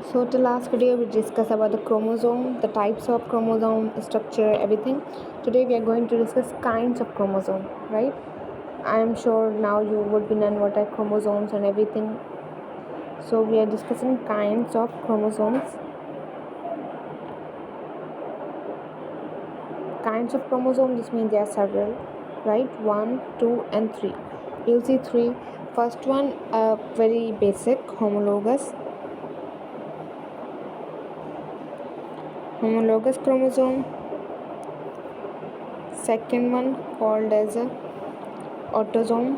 So the last video we discussed about the chromosome, the types of chromosome, structure, everything. Today we are going to discuss kinds of chromosome, right? I am sure now you would be known what are chromosomes and everything. So we are discussing kinds of chromosomes. Kinds of chromosomes, this means there are several, right? 1, 2 and 3. You'll see 3. First one, very basic, homologous chromosome. Second one called as a autosome.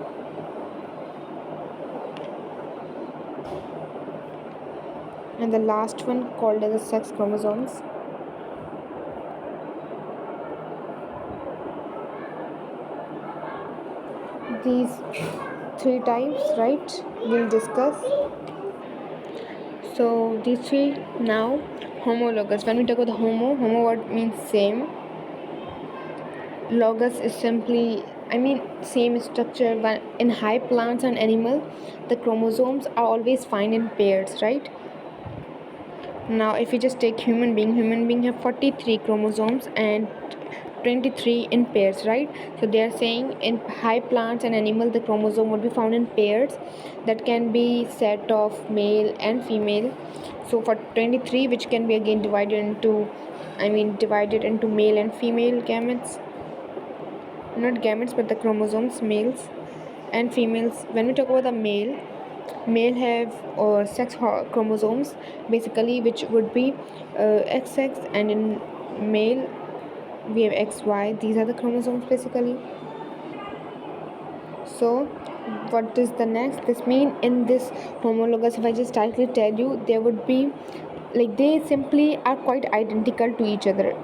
And the last one called as the sex chromosomes. These three types, right, we'll discuss. So these three now. Homologous, when we talk about the homo what means same. Logous is simply same structure, but in high plants and animal the chromosomes are always found in pairs, right? Now if we just take human being have 43 chromosomes and 23 in pairs, right? So they are saying in high plants and animal the chromosome would be found in pairs that can be set of male and female. So for 23, which can be again divided into male and female gametes, not gametes but the chromosomes, males and females. When we talk about the male have sex chromosomes basically, which would be XX, and in male we have XY. These are the chromosomes basically. So what is the next? This mean in this homologous, if I just directly tell you, there would be like they simply are quite identical to each other.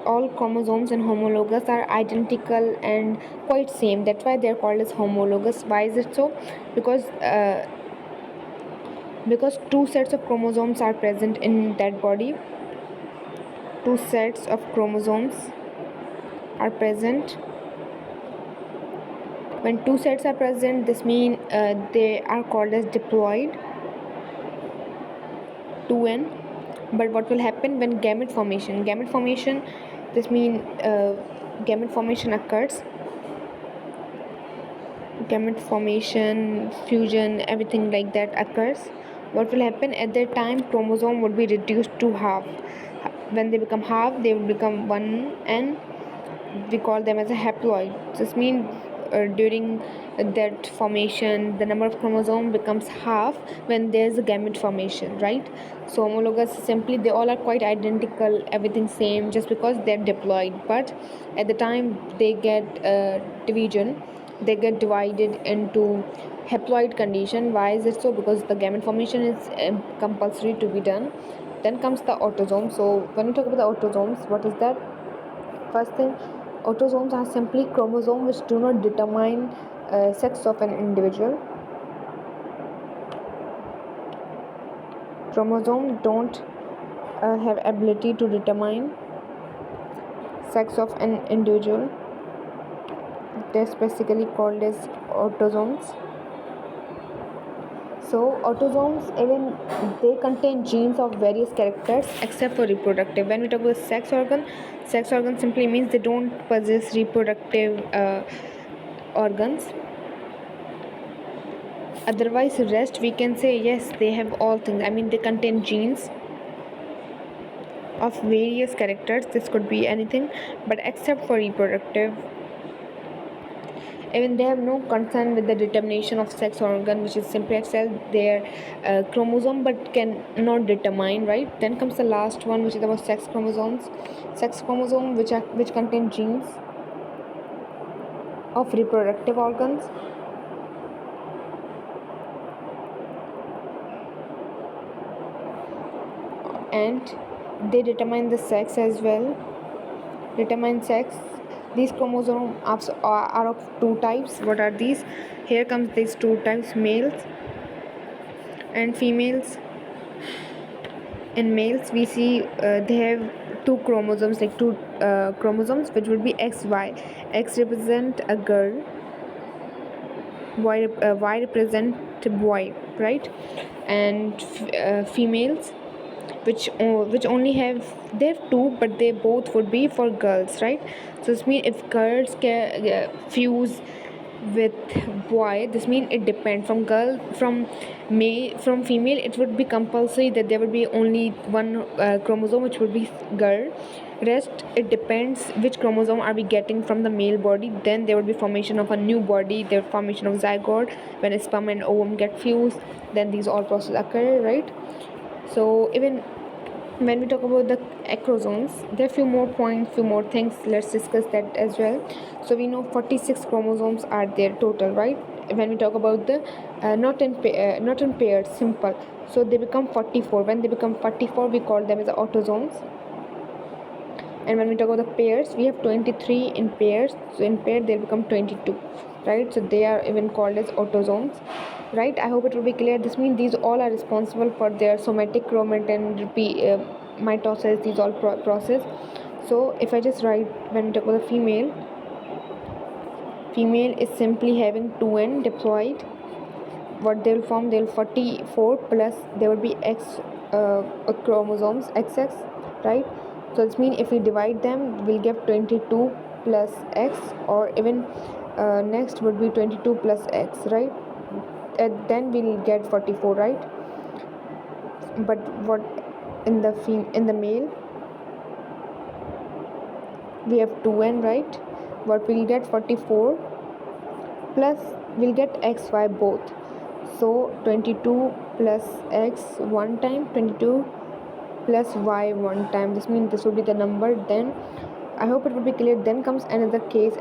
All chromosomes in homologous are identical and quite same. That's why they're called as homologous. Why is it so? Because two sets of chromosomes are present in that body. Two sets of chromosomes are present. When two sets are present, this means they are called as diploid, 2n. But what will happen when gamete formation, this means gamete formation occurs. Gamete formation, fusion, everything like that occurs. What will happen at that time? Chromosome would be reduced to half. When they become half, they will become 1, and we call them as a haploid. This means during that formation the number of chromosome becomes half when there's a gamete formation, right? So homologous, simply they all are quite identical, everything same, just because they're diploid. But at the time they get division, they get divided into haploid condition. Why is it so? Because the gamete formation is compulsory to be done. Then comes the autosome. So when we talk about the autosomes, what is that? First thing, autosomes are simply chromosomes which do not determine sex of an individual. Chromosomes don't have ability to determine sex of an individual. That's basically called as autosomes. So autosomes, even they contain genes of various characters except for reproductive. When we talk about sex organ simply means they don't possess reproductive organs. Otherwise rest we can say yes, they have all things. They contain genes of various characters. This could be anything, but except for reproductive. Even they have no concern with the determination of sex organ, which is simply excel their chromosome but can not determine, right? Then comes the last one, which is about sex chromosomes. Sex chromosome which contain genes of reproductive organs. And they determine the sex as well. Determine sex. These chromosomes are of two types. What are these? Here comes these two types, males and females. In males we see they have two chromosomes, like two chromosomes which would be XY. X represent a girl, Y represent boy. right? And females which only have, they have two, but they both would be for girls, right? So this means if girls can fuse with boy, this means it depends from girl, from male, from female it would be compulsory that there would be only one chromosome which would be girl. Rest it depends which chromosome are we getting from the male body, then there would be formation of a new body, the formation of zygote when a sperm and ovum get fused, then these all processes occur, right? So even when we talk about the acrosomes, there are few more points, few more things, let's discuss that as well. So we know 46 chromosomes are there total, right? When we talk about the not in pairs, simple, so they become 44. When they become 44 we call them as autosomes. And when we talk about the pairs, we have 23 in pairs, so in pair they'll become 22, right? So they are even called as autosomes, right? I hope it will be clear. This means these all are responsible for their somatic chromatin mitosis, these all process. So if I just write, when we talk about the female is simply having 2n diploid. What they will form, they will 44 plus there will be x chromosomes xx, right? So this means if we divide them we'll get 22 plus x, or even next would be 22 plus x, right? And then we'll get 44, right? But what in the male we have 2n, right? What we'll get 44 plus we'll get xy both. So 22 plus x one time, 22 plus y one time. This means this would be the number. Then I hope it would be clear. Then comes another case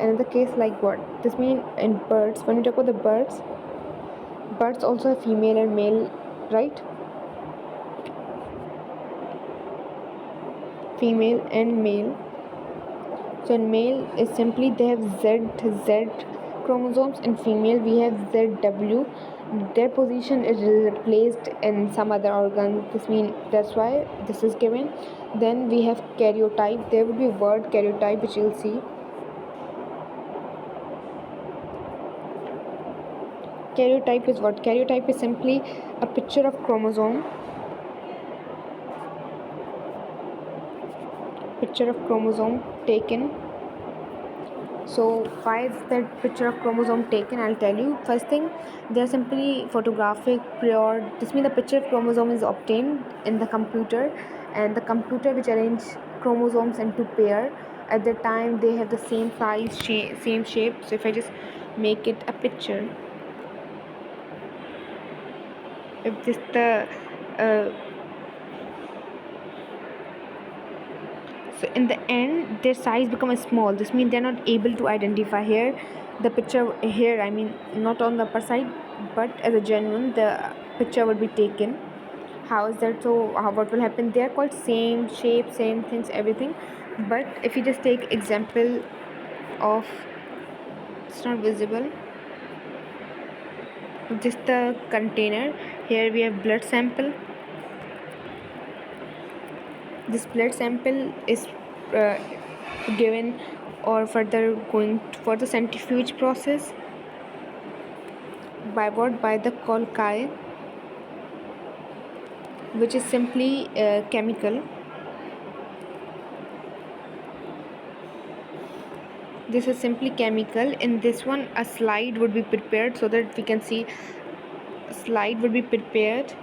like what? This means in birds, when we talk about the birds also have female and male, right? Female and male. So in male is simply they have Z chromosomes, in female we have ZW. Their position is replaced in some other organ. This means that's why this is given. Then we have karyotype. There will be word karyotype which you'll see. Karyotype is what? Karyotype is simply a picture of chromosome. Picture of chromosome taken. So why is that picture of chromosome taken? I'll tell you. First thing, they are simply photographic period. This means the picture of chromosome is obtained in the computer, and the computer which arrange chromosomes into pair. At the time they have the same size, same shape. So if I just make it a picture, if this the uh, so in the end their size becomes small. This means they're not able to identify here the picture here, I mean not on the upper side, but as a genuine the picture would be taken. How is that? So what will happen, they are quite same shape, same things, everything. But if you just take example of, it's not visible, just the container. Here we have blood sample. This blood sample is uh, given or further going for the centrifuge process by what? By the colchi, which is simply chemical. This is simply chemical. In this one a slide would be prepared so that we can see a slide would be prepared,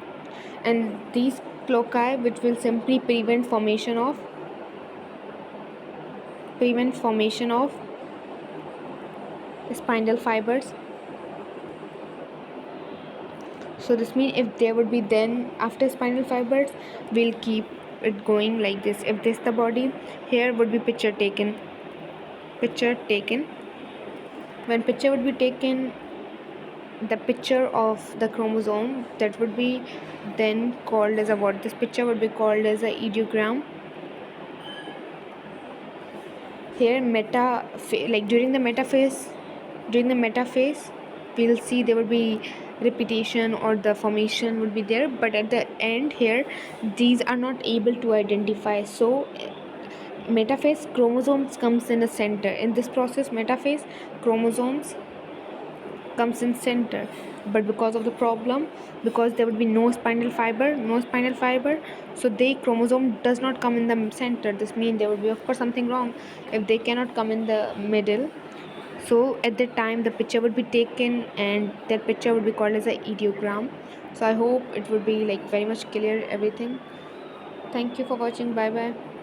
and these cloci which will simply prevent formation of spindle fibers. So this means if there would be, then after spindle fibers we'll keep it going like this. If this the body, here would be picture taken. When picture would be taken, the picture of the chromosome, that would be then called as a what? This picture would be called as a ideogram. Here like during the metaphase we'll see there will be repetition or the formation would be there, but at the end here these are not able to identify. So metaphase chromosomes comes in the center. In this process metaphase chromosomes comes in center. but because of the problem, because there would be no spinal fiber, so the chromosome does not come in the center. This means there would be of course something wrong if they cannot come in the middle. So at that time the picture would be taken, and that picture would be called as a ideogram. So I hope it would be like very much clear everything. Thank you for watching. Bye bye.